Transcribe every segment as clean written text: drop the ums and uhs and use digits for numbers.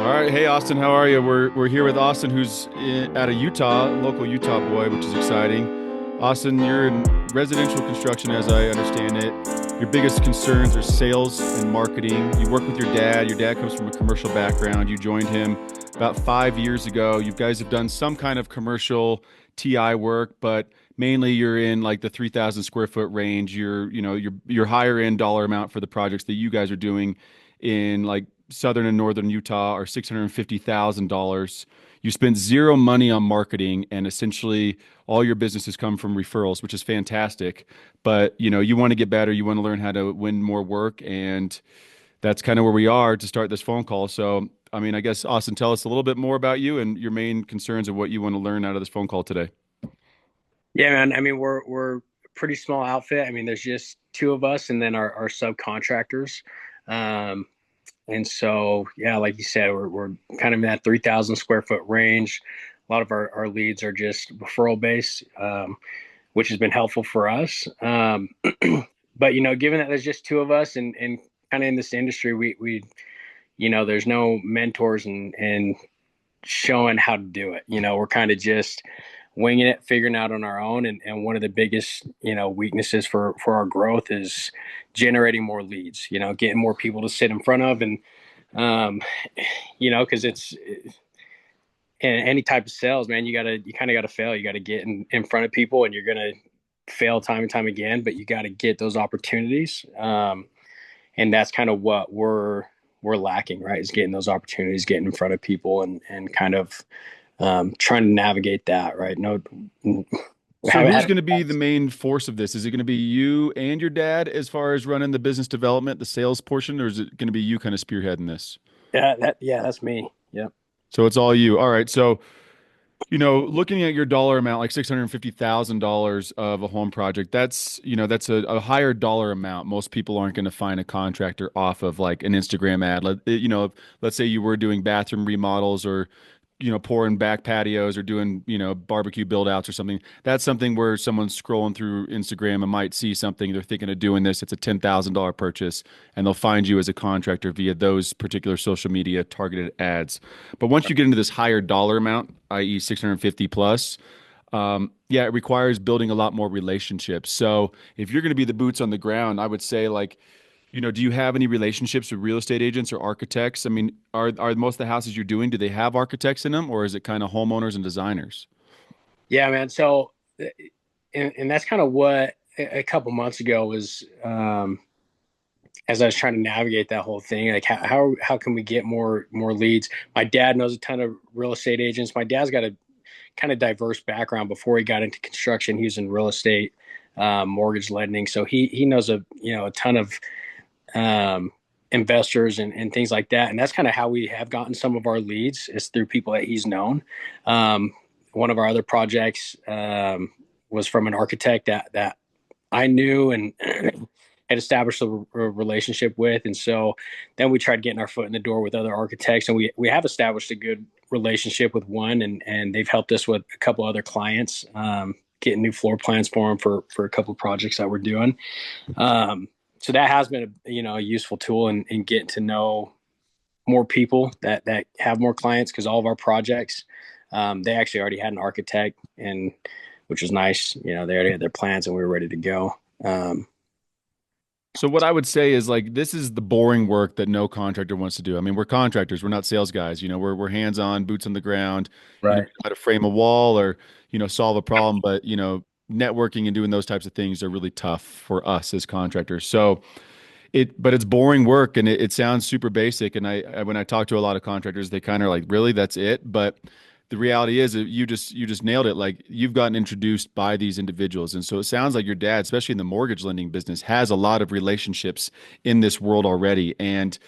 All right, hey Austin, how are you? We're here with Austin, who's out of Utah, local Utah boy, which is exciting. Austin, you're in residential construction, as I understand it. Your biggest concerns are sales and marketing. You work with your dad. Your dad comes from a commercial background. You joined him about 5 years ago. You guys have done some kind of commercial TI work, but mainly you're in like the 3,000 square foot range. Your higher end dollar amount for the projects that you guys are doing in like southern and northern Utah are $650,000. You spend zero money on marketing, and essentially all your businesses come from referrals, which is fantastic. But you want to get better, you want to learn how to win more work, and that's kind of where we are to start this phone call. So, I mean, I guess Austin, tell us a little bit more about you and your main concerns of what you want to learn out of this phone call today. Yeah, man. I mean, we're a pretty small outfit. I mean, there's just two of us, and then our subcontractors. Um, and so, yeah, like you said, we're kind of in that 3,000 square foot range. A lot of our leads are just referral based, which has been helpful for us. But given that there's just two of us, and kind of in this industry, we there's no mentors and showing how to do it. We're kind of just winging it, figuring out on our own. And one of the biggest, weaknesses for our growth is generating more leads, getting more people to sit in front of. And, um, cause it's in any type of sales, man, you kind of got to fail. You got to get in front of people, and you're going to fail time and time again, but you got to get those opportunities. And that's kind of what we're lacking, right? Is getting those opportunities, getting in front of people, and kind of trying to navigate that, right? No, So who's going to be the main force of this? Is it going to be you and your dad as far as running the business development, the sales portion, or is it going to be you kind of spearheading this? yeah, that's me. Yeah. So it's all you. All right. So, looking at your dollar amount, like $650,000 of a home project, that's a higher dollar amount. Most people aren't going to find a contractor off of like an Instagram ad. Let's say you were doing bathroom remodels or pouring back patios or doing, barbecue build outs or something. That's something where someone's scrolling through Instagram and might see something. They're thinking of doing this. It's a $10,000 purchase, and they'll find you as a contractor via those particular social media targeted ads. But once you get into this higher dollar amount, i.e., 650 plus, yeah, it requires building a lot more relationships. So if you're going to be the boots on the ground, I would say like, do you have any relationships with real estate agents or architects? I mean, are most of the houses you're doing, do they have architects in them, or is it kind of homeowners and designers? Yeah, man. So, and that's kind of what a couple months ago was, as I was trying to navigate that whole thing, like how can we get more leads? My dad knows a ton of real estate agents. My dad's got a kind of diverse background. Before he got into construction, he was in real estate, mortgage lending. So he knows a ton of investors and things like that. And that's kind of how we have gotten some of our leads, is through people that he's known. One of our other projects was from an architect that I knew and had established a relationship with. And so then we tried getting our foot in the door with other architects, and we have established a good relationship with one, and they've helped us with a couple other clients, getting new floor plans for them for a couple of projects that we're doing. So that has been a useful tool in getting to know more people that have more clients, because all of our projects, they actually already had an architect, and which was nice. They already had their plans, and we were ready to go. So what I would say is like this is the boring work that no contractor wants to do. I mean, we're contractors, we're not sales guys. We're hands-on, boots on the ground. Right. How to frame a wall or solve a problem, but networking and doing those types of things are really tough for us as contractors. So but it's boring work, and it sounds super basic. And when I talk to a lot of contractors, they kind of like, really, that's it? But the reality is that you just nailed it. Like you've gotten introduced by these individuals. And so it sounds like your dad, especially in the mortgage lending business, has a lot of relationships in this world already. And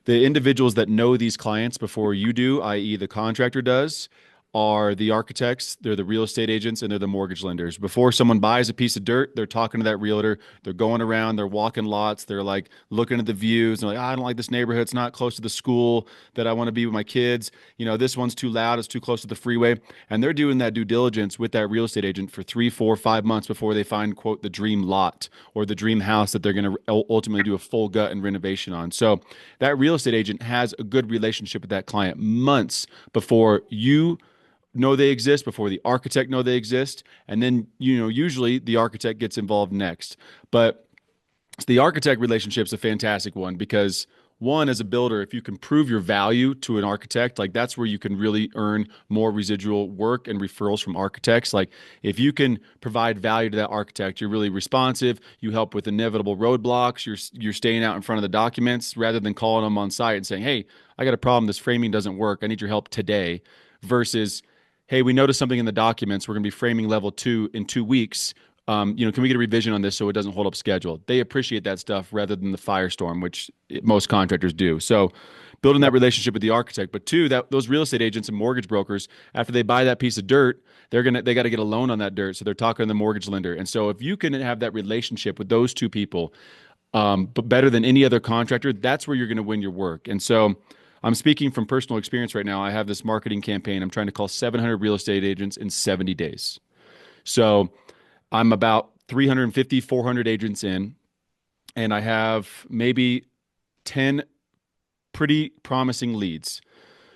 the individuals that know these clients before you do, i.e. the contractor does, are the architects, they're the real estate agents, and they're the mortgage lenders. Before someone buys a piece of dirt, they're talking to that realtor. They're going around, they're walking lots, they're like looking at the views. They're like, I don't like this neighborhood. It's not close to the school that I want to be with my kids. This one's too loud. It's too close to the freeway. And they're doing that due diligence with that real estate agent for 3, 4, 5 months before they find, quote, the dream lot or the dream house that they're going to ultimately do a full gut and renovation on. So that real estate agent has a good relationship with that client months before you know they exist, before the architect know they exist, and then usually the architect gets involved next. But the architect relationship is a fantastic one because one, as a builder, if you can prove your value to an architect, like that's where you can really earn more residual work and referrals from architects. Like if you can provide value to that architect, you're really responsive, you help with inevitable roadblocks, you're staying out in front of the documents rather than calling them on site and saying, hey, I got a problem, this framing doesn't work, I need your help today, versus, hey, we noticed something in the documents, we're going to be framing level 2 in 2 weeks. Can we get a revision on this so it doesn't hold up schedule? They appreciate that stuff rather than the firestorm, which most contractors do. So building that relationship with the architect. But two, that those real estate agents and mortgage brokers, after they buy that piece of dirt, they got to get a loan on that dirt. So they're talking to the mortgage lender. And so if you can have that relationship with those two people, but better than any other contractor, that's where you're going to win your work. And so I'm speaking from personal experience right now. I have this marketing campaign. I'm trying to call 700 real estate agents in 70 days. So I'm about 350, 400 agents in, and I have maybe 10 pretty promising leads.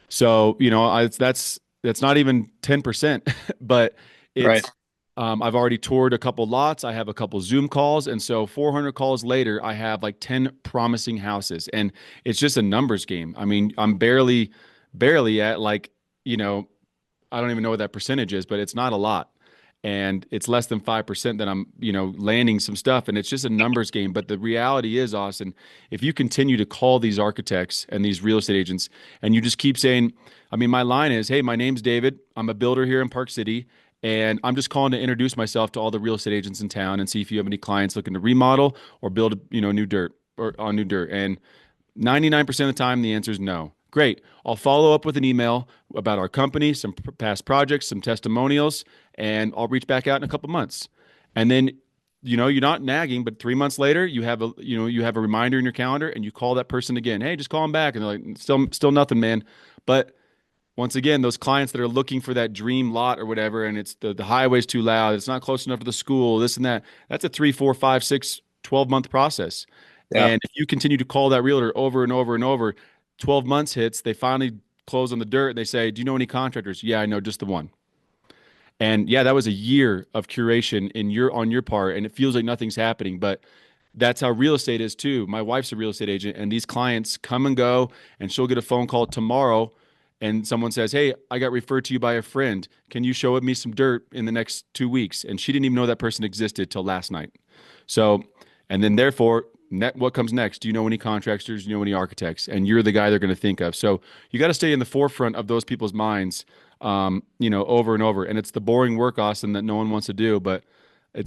So, that's not even 10%, but Right. it's I've already toured a couple lots. I have a couple Zoom calls, and so 400 calls later, I have like 10 promising houses, and it's just a numbers game. I mean, I'm barely at like, you know, I don't even know what that percentage is, but it's not a lot. And it's less than 5% that I'm, landing some stuff. And it's just a numbers game. But the reality is, Austin, if you continue to call these architects and these real estate agents and you just keep saying, I mean, my line is, hey, my name's David. I'm a builder here in Park City. And I'm just calling to introduce myself to all the real estate agents in town and see if you have any clients looking to remodel or build, new dirt or on new dirt. And 99% of the time, the answer is no. Great. I'll follow up with an email about our company, some past projects, some testimonials, and I'll reach back out in a couple months. And then, you're not nagging, but 3 months later, you have a reminder in your calendar and you call that person again. Hey, just call them back. And they're like, still nothing, man. But once again, those clients that are looking for that dream lot or whatever, and it's the highway's too loud, it's not close enough to the school, this and that, that's a 3, 4, 5, 6, 12-month process. Yeah. And if you continue to call that realtor over and over and over, 12 months hits, they finally close on the dirt. They say, do you know any contractors? Yeah, I know just the one. And yeah, that was a year of curation on your part, and it feels like nothing's happening, but that's how real estate is too. My wife's a real estate agent, and these clients come and go, and she'll get a phone call tomorrow, and someone says, "Hey, I got referred to you by a friend. Can you show me some dirt in the next 2 weeks?" And she didn't even know that person existed till last night. So, and then therefore, what comes next? Do you know any contractors? Do you know any architects? And you're the guy they're going to think of. So you got to stay in the forefront of those people's minds, over and over. And it's the boring work, Austin, that no one wants to do. But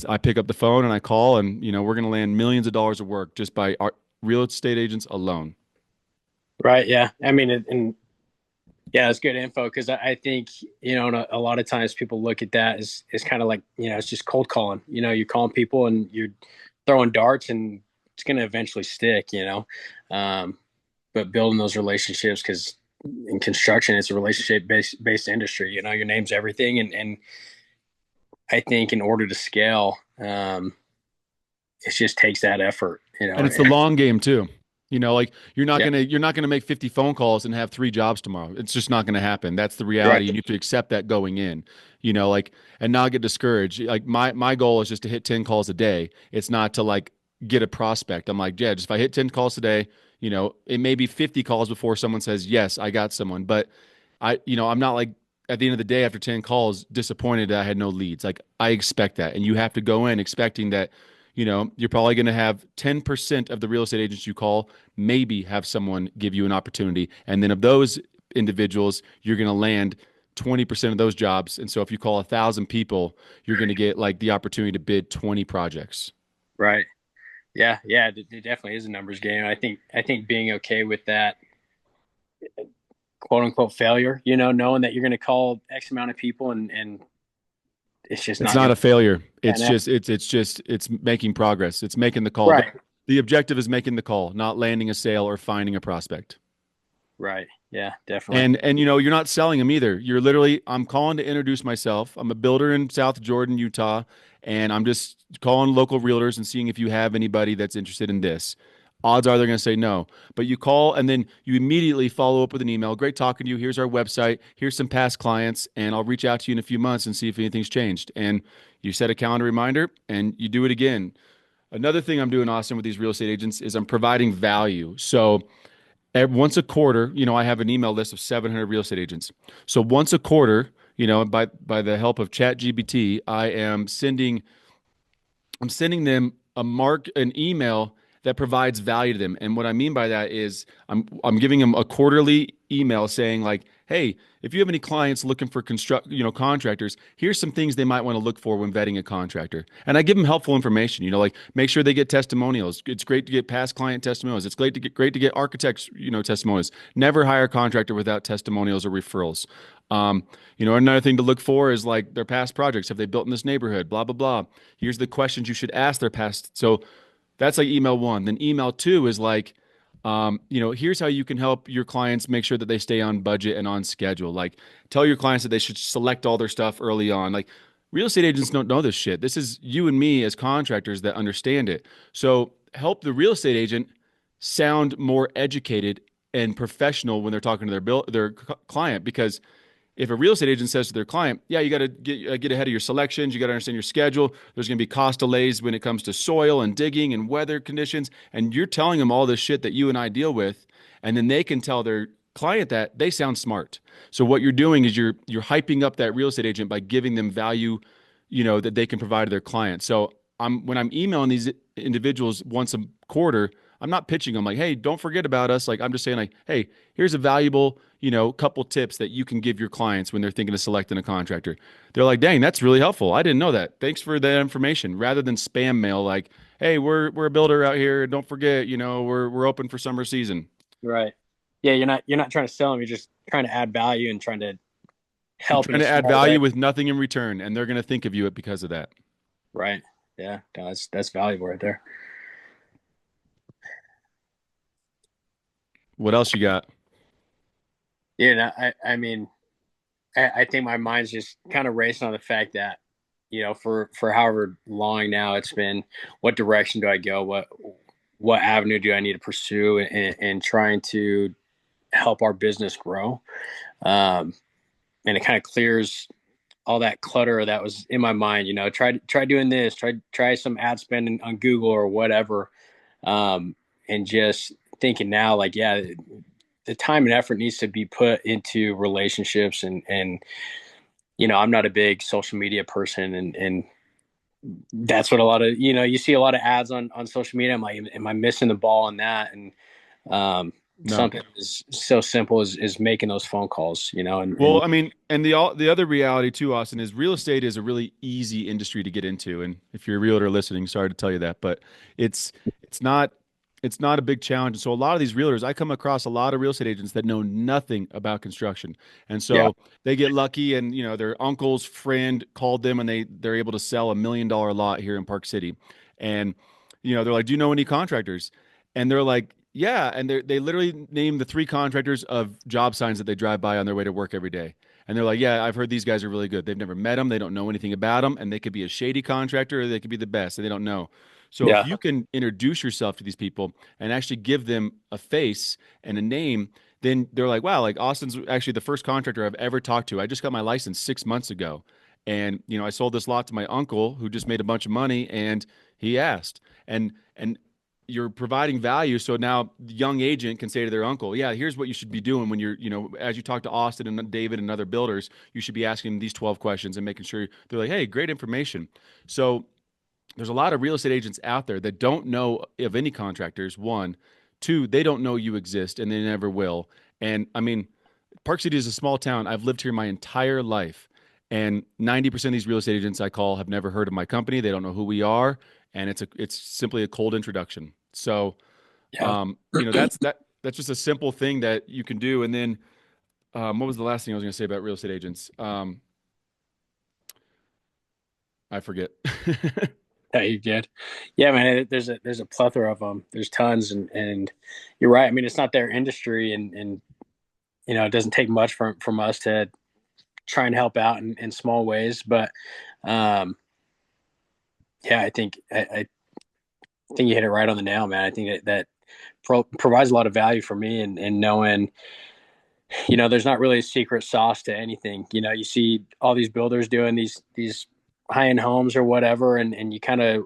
I pick up the phone and I call, and we're going to land millions of dollars of work just by our real estate agents alone. Right. Yeah. I mean, and yeah, it's good info because I think, a lot of times people look at that as kind of like, it's just cold calling. You're calling people and you're throwing darts and it's going to eventually stick, but building those relationships, because in construction, it's a relationship based industry. Your name's everything. And I think in order to scale, it just takes that effort, And it's the long game too. Like Yeah. you're not gonna make 50 phone calls and have 3 jobs tomorrow. It's just not gonna happen. That's the Right. reality, and you have to accept that going in. And not get discouraged. Like my goal is just to hit 10 calls a day. It's not to like get a prospect. I'm like, yeah, just if I hit 10 calls a day, it may be 50 calls before someone says, yes, I got someone. But I'm not like at the end of the day after 10 calls disappointed that I had no leads. Like I expect that. And you have to go in expecting that, you're probably going to have 10% of the real estate agents you call maybe have someone give you an opportunity. And then of those individuals, you're going to land 20% of those jobs. And so if you call 1,000 people, you're going to get like the opportunity to bid 20 projects. Right. Yeah. Yeah. It definitely is a numbers game. I think being okay with that quote unquote failure, knowing that you're going to call X amount of people and it's just It's not not going a failure. to It's pan out. just it's making progress. It's making the call. Right. The objective is making the call, not landing a sale or finding a prospect. Right. Yeah, definitely. And you're not selling them either. You're literally, I'm calling to introduce myself. I'm a builder in South Jordan, Utah, and I'm just calling local realtors and seeing if you have anybody that's interested in this. Odds are they're going to say no. But you call and then you immediately follow up with an email. Great talking to you. Here's our website. Here's some past clients, and I'll reach out to you in a few months and see if anything's changed. And you set a calendar reminder and you do it again. Another thing I'm doing, Austin, with these real estate agents is I'm providing value. So once a quarter, I have an email list of 700 real estate agents. So once a quarter, by the help of ChatGPT, I'm sending them an email that provides value to them. And what I mean by that is I'm giving them a quarterly email saying like, hey, if you have any clients looking for contractors, here's some things they might want to look for when vetting a contractor. And I give them helpful information, like make sure they get testimonials. It's great to get past client testimonials. It's great to get architects, testimonials. Never hire a contractor without testimonials or referrals. Another thing to look for is like their past projects. Have they built in this neighborhood? Blah, blah, blah. Here's the questions you should ask their past. So that's like email one. Then email two is like, here's how you can help your clients make sure that they stay on budget and on schedule. Like, tell your clients that they should select all their stuff early on. Like, real estate agents don't know this shit. This is you and me as contractors that understand it. So help the real estate agent sound more educated and professional when they're talking to their client, because if a real estate agent says to their client, yeah, you got to get ahead of your selections, you got to understand your schedule. There's going to be cost delays when it comes to soil and digging and weather conditions. And you're telling them all this shit that you and I deal with. And then they can tell their client that they sound smart. So what you're doing is you're hyping up that real estate agent by giving them value, that they can provide to their client. So when I'm emailing these individuals once a quarter, I'm not pitching them like, hey, don't forget about us. Like, I'm just saying like, hey, here's a valuable, couple tips that you can give your clients when they're thinking of selecting a contractor. They're like, dang, that's really helpful. I didn't know that. Thanks for that information. Rather than spam mail like, hey, we're a builder out here. Don't forget, we're open for summer season. Right. Yeah, you're not trying to sell them. You're just trying to add value and trying to You're help in trying a to add small way. value with nothing in return, and they're going to think of you because of that. Right. Yeah. No, that's valuable right there. What else you got? Yeah. No, I mean, I think my mind's just kind of racing on the fact that, for however long now it's been, what direction do I go? What avenue do I need to pursue and trying to help our business grow? And it kind of clears all that clutter that was in my mind. Try doing this, try some ad spend on Google or whatever, and just thinking now, like, yeah, the time and effort needs to be put into relationships and I'm not a big social media person, and that's what a lot of you see a lot of ads on social media. I'm like, am I missing the ball on that? And No. something is so simple as making those phone calls, and Well, I mean, and the other reality too, Austin, is real estate is a really easy industry to get into. And if you're a realtor listening, sorry to tell you that, but it's it's not it's not a big challenge. And so a lot of these realtors, I come across a lot of real estate agents that know nothing about construction. And yeah, so they get lucky and their uncle's friend called them and they're able to sell $1 million lot here in Park City. And they're like, "Do you know any contractors?" And they're like, yeah, and they literally name the three contractors of job signs that they drive by on their way to work every day. And they're like, yeah, I've heard these guys are really good. They've never met them. They don't know anything about them. And they could be a shady contractor or they could be the best and they don't know. So if yeah, you can introduce yourself to these people and actually give them a face and a name, then they're like, wow, like Austin's actually the first contractor I've ever talked to. I just got my license 6 months ago. And, I sold this lot to my uncle who just made a bunch of money and he asked. And you're providing value. So now the young agent can say to their uncle, yeah, here's what you should be doing when you're, as you talk to Austin and David and other builders, you should be asking them these 12 questions and making sure they're like, hey, great information. So there's a lot of real estate agents out there that don't know of any contractors. One, two, they don't know you exist and they never will. And I mean, Park City is a small town. I've lived here my entire life. And 90% of these real estate agents I call have never heard of my company. They don't know who we are. And it's simply a cold introduction. So, yeah, that's just a simple thing that you can do. And then what was the last thing I was going to say about real estate agents? I forget. Yeah, you did. Yeah, man. There's a plethora of them. There's tons, and you're right. I mean, it's not their industry, and it doesn't take much from us to try and help out in small ways. But um, yeah, I think you hit it right on the nail, man. I think that provides a lot of value for me, and knowing, there's not really a secret sauce to anything. You see all these builders doing these high end homes or whatever, and you kind of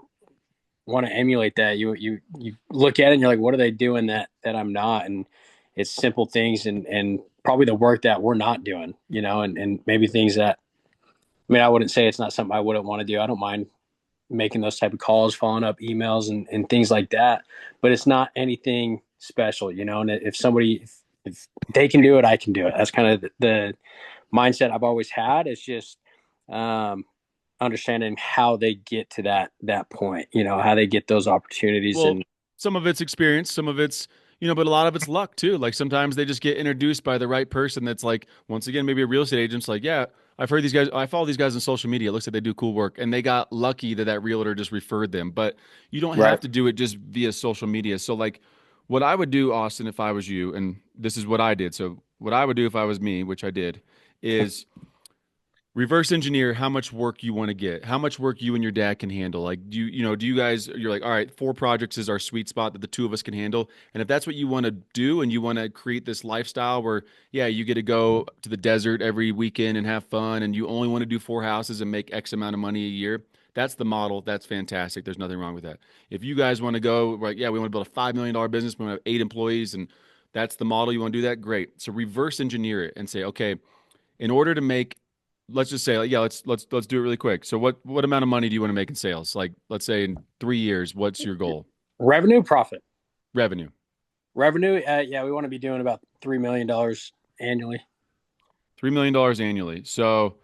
want to emulate that. You look at it and you're like, what are they doing that I'm not? And it's simple things, and probably the work that we're not doing, and maybe things that, I mean, I wouldn't say it's not something I wouldn't want to do. I don't mind making those type of calls, following up emails and things like that, but it's not anything special, and if somebody, if they can do it, I can do it. That's kind of the mindset I've always had. It's just, understanding how they get to that point, how they get those opportunities. Well, And some of it's experience, some of it's, but a lot of it's luck too. Like sometimes they just get introduced by the right person that's like, once again, maybe a real estate agent's like, yeah, I've heard these guys, I follow these guys on social media. It looks like they do cool work. And they got lucky that realtor just referred them. But you don't have right. to do it just via social media. So like what I would do, Austin, if I was you, and this is what I did. So what I would do if I was me, which I did, is reverse engineer how much work you want to get, how much work you and your dad can handle. Like, do you guys, you're like, all right, 4 projects is our sweet spot that the two of us can handle. And if that's what you want to do and you want to create this lifestyle where, yeah, you get to go to the desert every weekend and have fun and you only want to do 4 houses and make X amount of money a year, that's the model. That's fantastic. There's nothing wrong with that. If you guys want to go, like, yeah, we want to build a $5 million business, we want to have 8 employees, and that's the model you want to do that, great. So reverse engineer it and say, okay, in order to make, let's just say, like, yeah, let's do it really quick. So what amount of money do you want to make in sales? Like, let's say in 3 years, what's your goal? Revenue, profit. Revenue. Revenue, yeah, we want to be doing about $3 million annually. $3 million annually. So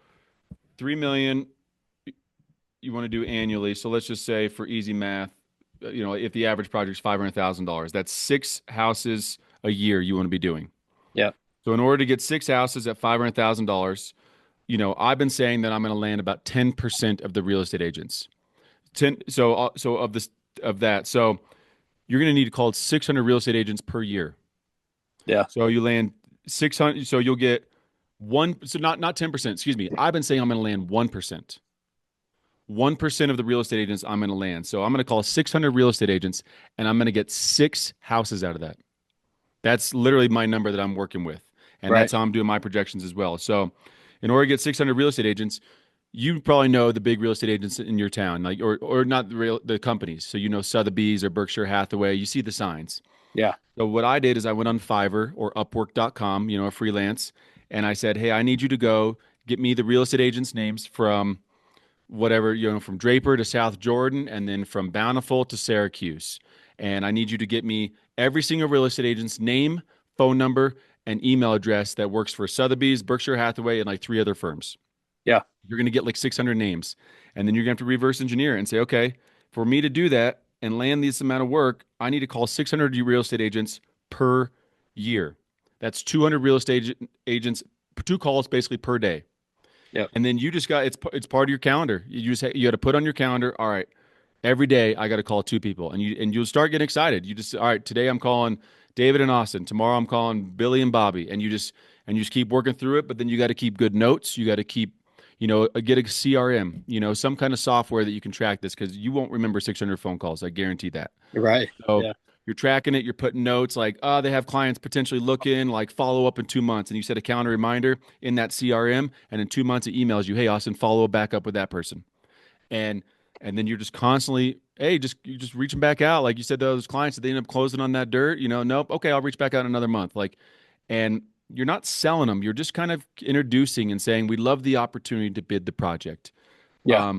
3 million you want to do annually. So let's just say for easy math, if the average project is $500,000, that's 6 houses a year you want to be doing. Yeah. So in order to get 6 houses at $500,000, I've been saying that I'm going to land about 10% of the real estate agents. 10. So of this, of that. So you're going to need to call it 600 real estate agents per year. Yeah. So you land 600. So you'll get one. So not 10%. Excuse me. I've been saying I'm going to land 1%. 1% of the real estate agents I'm going to land. So I'm going to call 600 real estate agents, and I'm going to get 6 houses out of that. That's literally my number that I'm working with, and Right. that's how I'm doing my projections as well. So in order to get 600 real estate agents, you probably know the big real estate agents in your town, like, or not the companies. So Sotheby's or Berkshire Hathaway. You see the signs. Yeah. So what I did is I went on Fiverr or Upwork.com, a freelance, and I said, hey, I need you to go get me the real estate agents' names from whatever, from Draper to South Jordan, and then from Bountiful to Syracuse. And I need you to get me every single real estate agent's name, phone number, and email address that works for Sotheby's, Berkshire Hathaway, and like 3 other firms. Yeah. You're going to get like 600 names. And then you're going to have to reverse engineer it and say, okay, for me to do that and land this amount of work, I need to call 600 real estate agents per year. That's 200 real estate agents, 2 calls basically per day. Yeah. And then you just got, it's part of your calendar. You got to put on your calendar, all right, every day I got to call 2 people, and you'll start getting excited. You just, all right, today I'm calling David and Austin. Tomorrow I'm calling Billy and Bobby, and you just keep working through it. But then you got to keep good notes. You got to keep, get a CRM, some kind of software that you can track this, because you won't remember 600 phone calls. I guarantee that. Right. So Yeah. you're tracking it. You're putting notes like, oh, they have clients potentially looking, like follow up in 2 months. And you set a calendar reminder in that CRM. And in 2 months, it emails you, hey, Austin, follow back up with that person. And then you're just constantly, hey, you're just reaching back out. Like you said, those clients that they end up closing on that dirt, nope. Okay, I'll reach back out in another month. And you're not selling them. You're just kind of introducing and saying, we love the opportunity to bid the project. Yeah.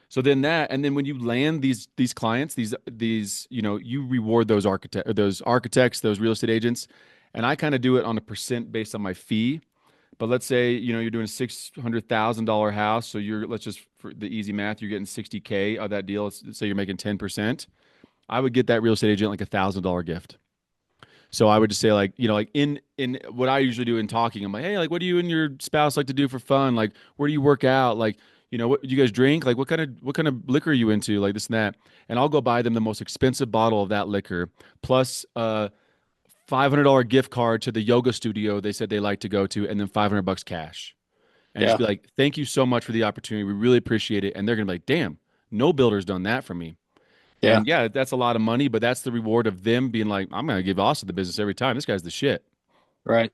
So then and then when you land these clients, you reward those architects, those real estate agents. And I kind of do it on a percent based on my fee. But let's say, you're doing a $600,000 house. So let's just, for the easy math, you're getting 60K of that deal. Let's say you're making 10%. I would get that real estate agent like $1,000 gift. So I would just say like, like in what I usually do in talking, I'm like, hey, like what do you and your spouse like to do for fun? Like where do you work out? Like, what do you guys drink? Like what kind of liquor are you into? Like this and that. And I'll go buy them the most expensive bottle of that liquor plus $500 gift card to the yoga studio they said they like to go to, and then $500 cash. And just Yeah. be like, thank you so much for the opportunity. We really appreciate it. And they're gonna be like, damn, no builder's done that for me. Yeah. And yeah, that's a lot of money, but that's the reward of them being like, I'm gonna give Austin the business every time. This guy's the shit. Right.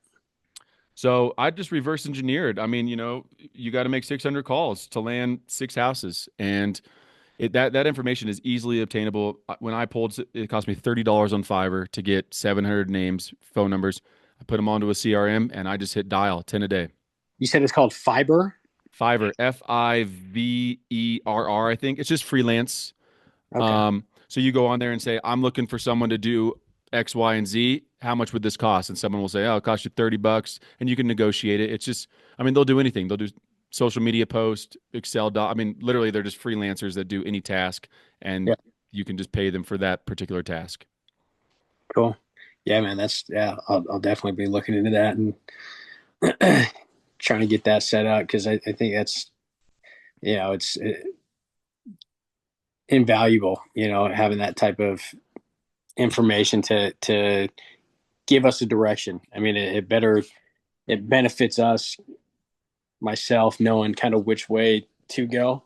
So I just reverse engineered. I mean, you got to make 600 calls to land 6 houses, and that information is easily obtainable. When I pulled, it cost me $30 on Fiverr to get 700 names, phone numbers. I put them onto a CRM, and I just hit dial 10 a day. You said it's called fiber. Fiverr, Fiverr, I think it's just freelance. Okay. So you go on there and say, I'm looking for someone to do X, Y, and Z. How much would this cost? And someone will say, oh, it costs you $30, and you can negotiate it. It's just, I mean, they'll do anything. They'll do social media post, Excel doc. I mean, literally, they're just freelancers that do any task, and Yeah. you can just pay them for that particular task. Cool. Yeah, man. Yeah. I'll definitely be looking into that and trying to get that set up because I think that's it's invaluable. Having that type of information to give us a direction. I mean, it benefits us, myself, knowing kind of which way to go.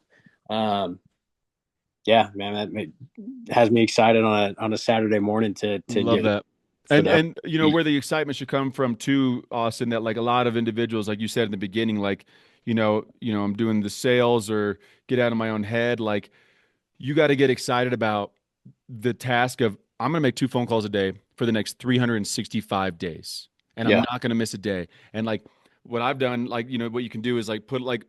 Yeah, man, has me excited on a Saturday morning to Love get that. for And that. and where the excitement should come from too, Austin, that like a lot of individuals, like you said in the beginning, like, I'm doing the sales or get out of my own head. Like you got to get excited about the task of I'm going to make 2 phone calls a day for the next 365 days, and I'm Yeah, not going to miss a day. And like what I've done, like, what you can do is like put like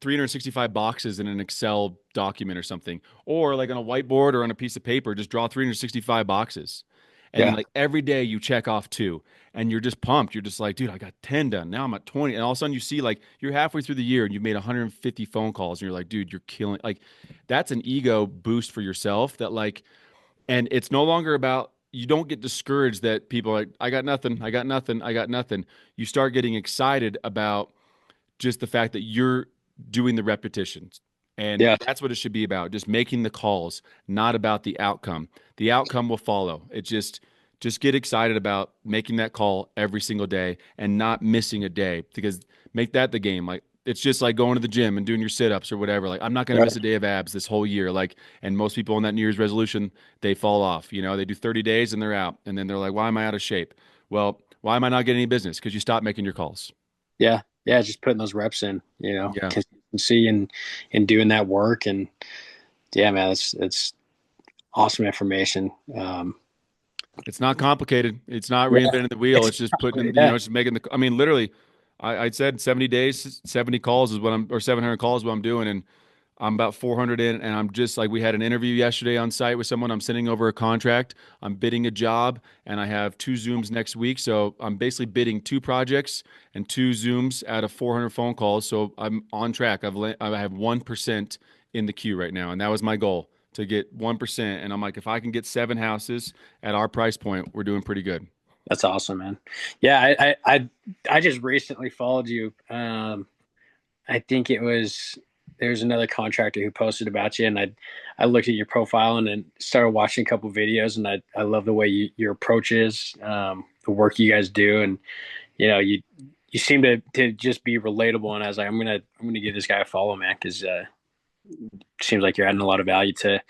365 boxes in an Excel document or something, or like on a whiteboard or on a piece of paper, just draw 365 boxes. And then yeah, like every day you check off two, and you're just pumped. You're just like, dude, I got 10 done. Now I'm at 20. And all of a sudden you see like you're halfway through the year and you've made 150 phone calls, and you're like, dude, you're killing. Like that's an ego boost for yourself that like, and it's no longer about, you don't get discouraged that people are like, I got nothing, I got nothing, I got nothing. You start getting excited about just the fact that you're doing the repetitions. And yeah, that's what it should be about, just making the calls, not about the outcome. The outcome will follow. Just get excited about making that call every single day and not missing a day, because make that the game. Like it's just like going to the gym and doing your sit-ups or whatever. Like I'm not going to right. miss a day of abs this whole year. Like, and most people on that New Year's resolution, they fall off. They do 30 days and they're out. And then they're like, why am I out of shape? Well, why am I not getting any business? Because you stop making your calls. Yeah, yeah, just putting those reps in, Yeah. consistency and doing that work, and yeah, man, it's awesome information. It's not complicated. It's not Yeah, reinventing the wheel. it's, It's just putting in, yeah, just making I mean, literally, I said 70 days, 70 calls is what or 700 calls is what I'm doing. And I'm about 400 in. And I'm just like, we had an interview yesterday on site with someone. I'm sending over a contract. I'm bidding a job, and I have 2 Zooms next week. So I'm basically bidding 2 projects and 2 Zooms out of 400 phone calls. So I'm on track. I have 1% in the queue right now. And that was my goal, to get 1%. And I'm like, if I can get 7 houses at our price point, we're doing pretty good. that's awesome, man. Yeah, I just recently followed you. I think there's another contractor who posted about you, and I looked at your profile and then started watching a couple videos, and I love the way your approach is, the work you guys do, and you seem to just be relatable. And I was like, I'm gonna give this guy a follow, man, because seems like you're adding a lot of value to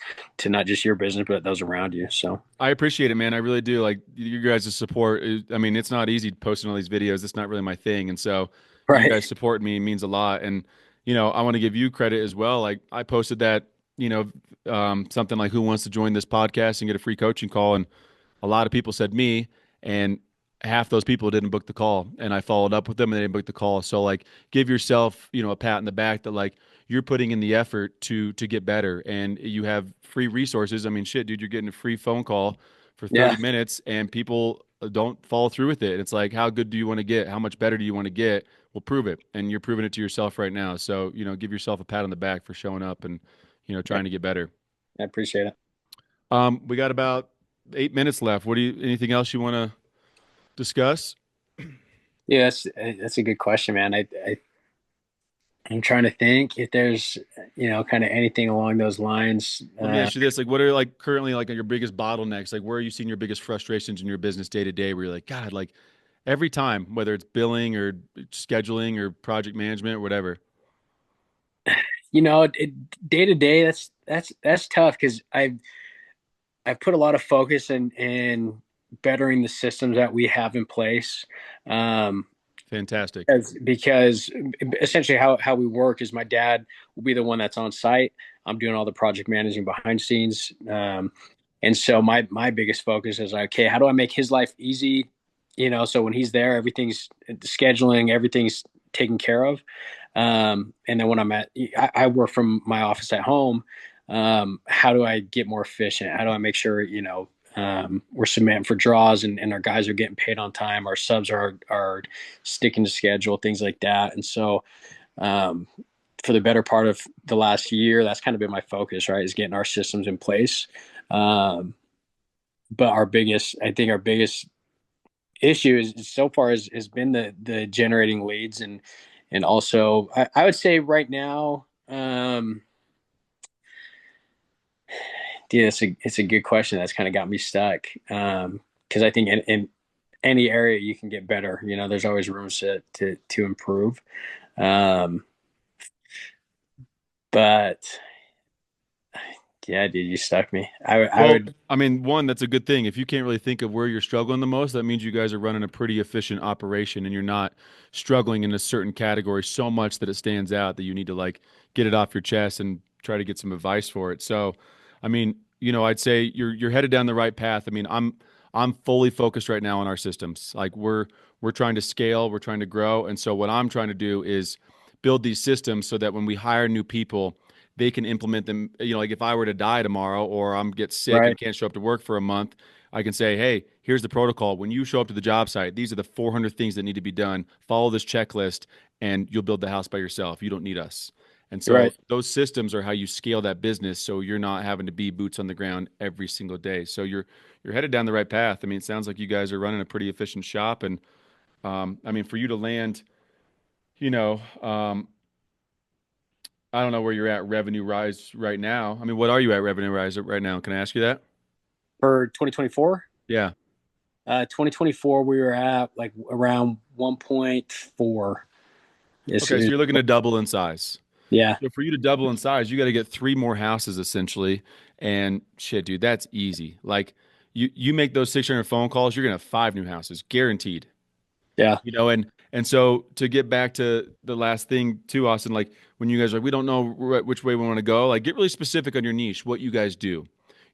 not just your business but those around you. So I appreciate it, man. I really do. Like you guys' support. I mean, it's not easy posting all these videos. It's not really my thing. And so you right, guys supporting me means a lot. And, I want to give you credit as well. Like I posted that, something like, who wants to join this podcast and get a free coaching call? And a lot of people said me, and half those people didn't book the call. And I followed up with them and they didn't book the call. So like give yourself, a pat in the back that like you're putting in the effort to get better, and you have free resources. I mean, shit, dude, you're getting a free phone call for yeah, 30 minutes and people don't follow through with it. It's like, how good do you want to get? How much better do you want to get? Well, prove it. And you're proving it to yourself right now. So, give yourself a pat on the back for showing up and, yeah, trying to get better. I appreciate it. We got about 8 minutes left. Anything else you want to discuss? Yeah, that's a good question, man. I'm trying to think if there's, kind of anything along those lines. Let me ask you this: like, what are like currently like your biggest bottlenecks? Like, where are you seeing your biggest frustrations in your business day to day? Where you're like, God, like every time, whether it's billing or scheduling or project management or whatever. Day to day, that's tough because I've put a lot of focus in bettering the systems that we have in place. Um, Fantastic. because essentially how we work is my dad will be the one that's on site. I'm doing all the project managing behind the scenes. And so my biggest focus is like, okay, how do I make his life easy? So when he's there, everything's scheduling, everything's taken care of. And then when I work from my office at home. How do I get more efficient? How do I make sure, we're submitting for draws and our guys are getting paid on time. Our subs are sticking to schedule, things like that. And so, for the better part of the last year, that's kind of been my focus, right? Is getting our systems in place. But I think our biggest issue is so far has been the generating leads and also I would say right now, yeah, it's a good question. That's kind of got me stuck. Because I think in any area you can get better. There's always room to improve. Um, but yeah, dude, you stuck me. I Well, would, I mean, one, that's a good thing. If you can't really think of where you're struggling the most, that means you guys are running a pretty efficient operation and you're not struggling in a certain category so much that it stands out that you need to like get it off your chest and try to get some advice for it. So, I mean, I'd say you're headed down the right path. I mean, I'm fully focused right now on our systems. Like we're trying to scale, we're trying to grow, and so what I'm trying to do is build these systems so that when we hire new people, they can implement them. Like if I were to die tomorrow or I'm get sick and right, can't show up to work for a month, I can say, hey, here's the protocol. When you show up to the job site, these are the 400 things that need to be done. Follow this checklist and you'll build the house by yourself. You don't need us. And so right. those systems are how you scale that business so you're not having to be boots on the ground every single day. So you're headed down the right path. I mean, it sounds like you guys are running a pretty efficient shop and I mean, for you to land, you know, um, I don't know where you're at revenue rise right now. I mean, what are you at revenue rise right now? Can I ask you that? For 2024, Yeah. 2024, we were at like around 1.4. Okay, so you're looking to double in size. Yeah, So for you to double in size, you got to get three more houses essentially. And shit, dude, that's easy. Like you make those 600 phone calls, you're gonna have five new houses, guaranteed. yeah, And so to get back to the last thing too, Austin, like when you guys are like, we don't know which way we want to go, like get really specific on your niche, what you guys do.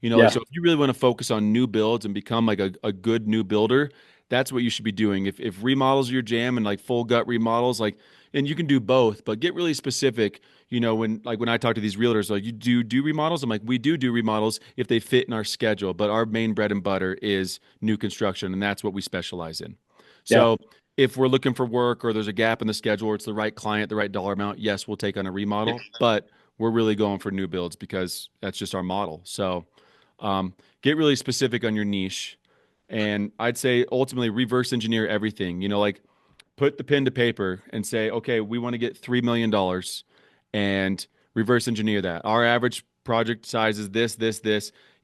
Like yeah, so if you really want to focus on new builds and become like a good new builder, that's what you should be doing. If remodels are your jam and like full gut remodels, like and you can do both, but get really specific. When I talk to these realtors, like you do remodels, I'm like, we do remodels if they fit in our schedule, but our main bread and butter is new construction, and that's what we specialize in. yeah, So if we're looking for work or there's a gap in the schedule or it's the right client, the right dollar amount, yes, we'll take on a remodel, but we're really going for new builds because that's just our model. So get really specific on your niche. And I'd say ultimately reverse engineer everything, like put the pen to paper and say, okay, we want to get $3 million and reverse engineer that. Our average project size is this.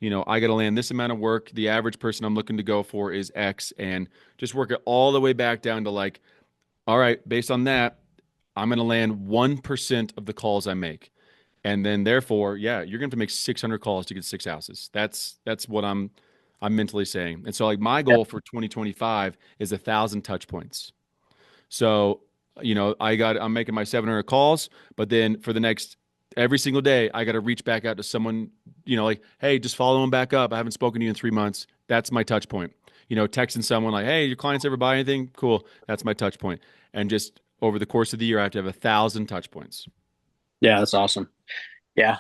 I got to land this amount of work. The average person I'm looking to go for is X, and just work it all the way back down to like, all right, based on that, I'm going to land 1% of the calls I make. And then therefore, yeah, you're going to have to make 600 calls to get six houses. That's what I'm mentally saying. And so like my yeah, goal for 2025 is 1,000 touch points. So, I'm making my 700 calls, but then for the next every single day, I got to reach back out to someone, like, hey, just follow them back up. I haven't spoken to you in 3 months. That's my touch point. Texting someone like, hey, your clients ever buy anything? Cool. That's my touch point. And just over the course of the year, I have to have 1,000 touch points. yeah. That's awesome. Yeah,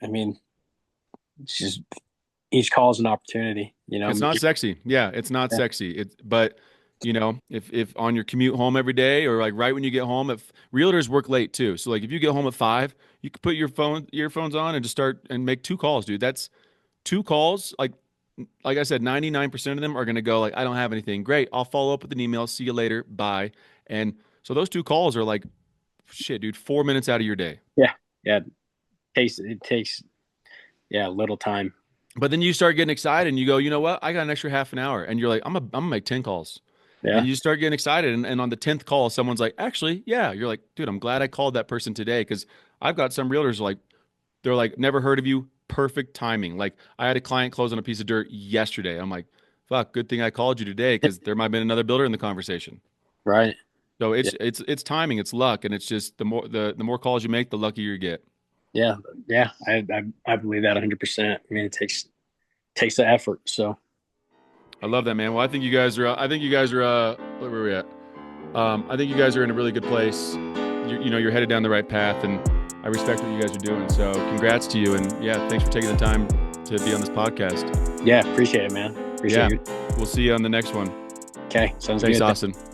I mean, it's just each call is an opportunity. It's not sexy. Yeah, it's not Yeah, sexy. But if on your commute home every day or like right when you get home, if realtors work late too. So like if you get home at 5, you could put your earphones on and just start and make two calls, dude. That's two calls. Like like I said, 99% of them are going to go like, I don't have anything. Great. I'll follow up with an email. See you later. Bye. And so those 2 calls are like, shit, dude, 4 minutes out of your day. Yeah. Yeah. It takes little time. But then you start getting excited and you go, you know what? I got an extra half an hour. And you're like, I'm gonna make 10 calls. Yeah. And you start getting excited. And on the 10th call, someone's like, actually, yeah. You're like, dude, I'm glad I called that person today. Cause I've got some realtors like, they're like, never heard of you. Perfect timing. Like I had a client close on a piece of dirt yesterday. I'm like, fuck, good thing I called you today. Cause there might've been another builder in the conversation. Right. So it's timing, it's luck. And it's just the more calls you make, the luckier you get. Yeah. Yeah. I believe that 100%. I mean, it takes the effort. So I love that, man. Well, I think you guys are where are we at? I think you guys are in a really good place. You're headed down the right path, and I respect what you guys are doing. So congrats to you. And yeah, thanks for taking the time to be on this podcast. Yeah. Appreciate it, man. Appreciate you. We'll see you on the next one. Okay. Sounds Thanks, good. Austin.